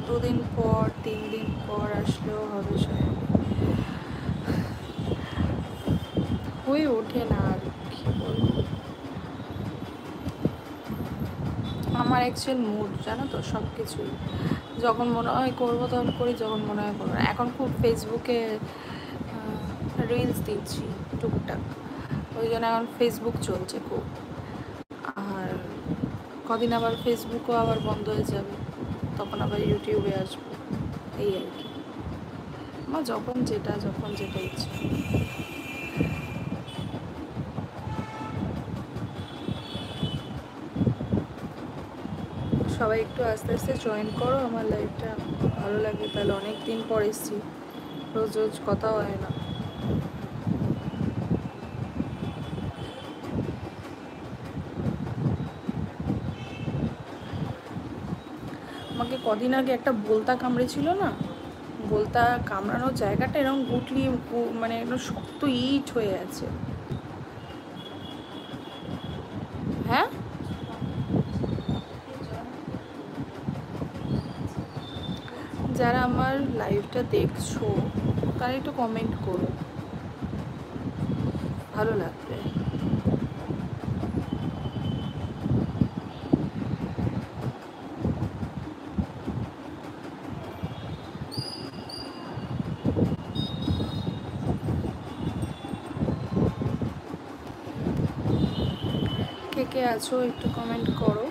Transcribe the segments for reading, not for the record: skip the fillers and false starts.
দুদিন পর 3 দিন পর আসলেও হবে শায়দ, হয়ে ওঠে না আর কি বলবো। আমার অ্যাকচুয়াল মুড জানো তো, সব কিছুই যখন মনে হয় করবো তখন করি, যখন মনে হয় করবো না। এখন খুব ফেসবুকে রিলস দিচ্ছি টুকটাক, ওই জন্য এখন ফেসবুক চলছে খুব। আর কদিন আবার ফেসবুকও আবার বন্ধ হয়ে যাবে, তখন আবার ইউটিউবে আসবো, এই আর কি। আমার যখন যেটা ইচ্ছা। সবাই একটু আস্তে আস্তে জয়েন করো আমার লাইফটা, ভালো লাগবে। তাহলে অনেক দিন পর এসেছি, রোজ রোজ কথা হয় না। আমাকে কদিন আগে একটা বোলতা কামড়েছিল না, বোলতা কামড়ানোর জায়গাটা এরকম গুটলি, মানে একদম শক্ত ইট হয়ে আছে। হ্যাঁ, যারা আমার লাইভটা দেখছো তারা একটু কমেন্ট করো, ভালো লাগবে। কে কে আছো একটু কমেন্ট করো।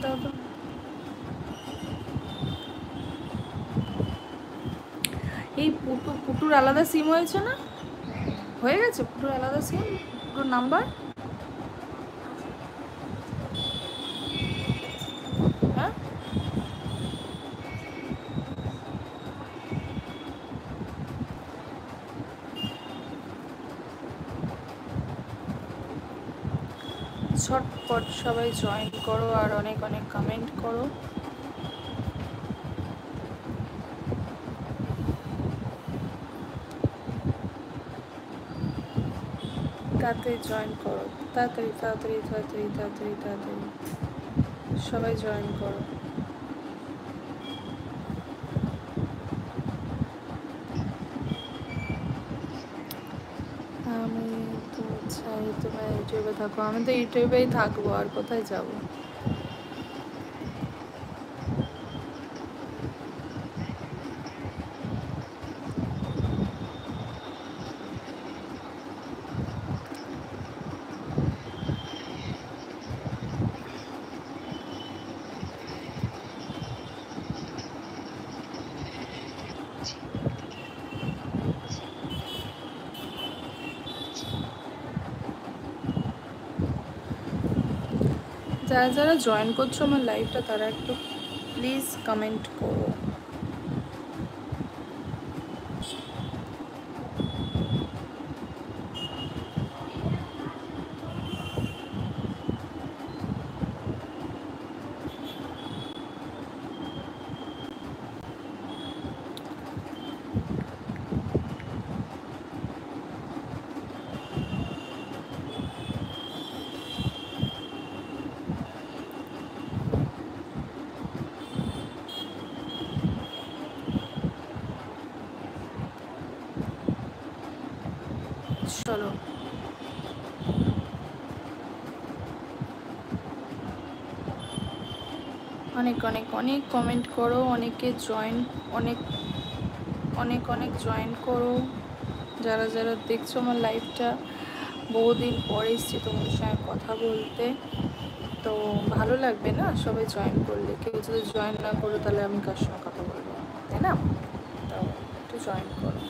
দাদা, এই পুটুর আলাদা সিম হয়েছে না, হয়ে গেছে পুটুর আলাদা সিম, পুটুর নাম্বার। হ্যাঁ, ঝটপট সবাই জয়েন করো আর অনেক অনেক কমেন্ট করো। তাড়াতাড়ি জয়েন করো, তাড়াতাড়ি তাড়াতাড়ি তাড়াতাড়ি তাড়াতাড়ি তাড়াতাড়ি সবাই জয়েন করো। আমি তো চাই তোমরা ইউটিউবে থাকো, আমি তো ইউটিউবেই থাকবো, আর কোথায় যাবো। যারা যারা জয়েন করছো আমার লাইভটা তারা একটু প্লিজ কমেন্ট করো। চলো, অনেক অনেক অনেক কমেন্ট করো, অনেকে জয়েন, অনেক অনেক অনেক জয়েন করো। যারা যারা দেখছো আমার লাইভটা, বহুদিন পরে এসছি তোমাদের সঙ্গে কথা বলতে, তো ভালো লাগবে না সবাই জয়েন করলে। কেউ যদি জয়েন না করো তাহলে আমি কার সঙ্গে কথা বলবো, তাই না? তো একটু জয়েন করো।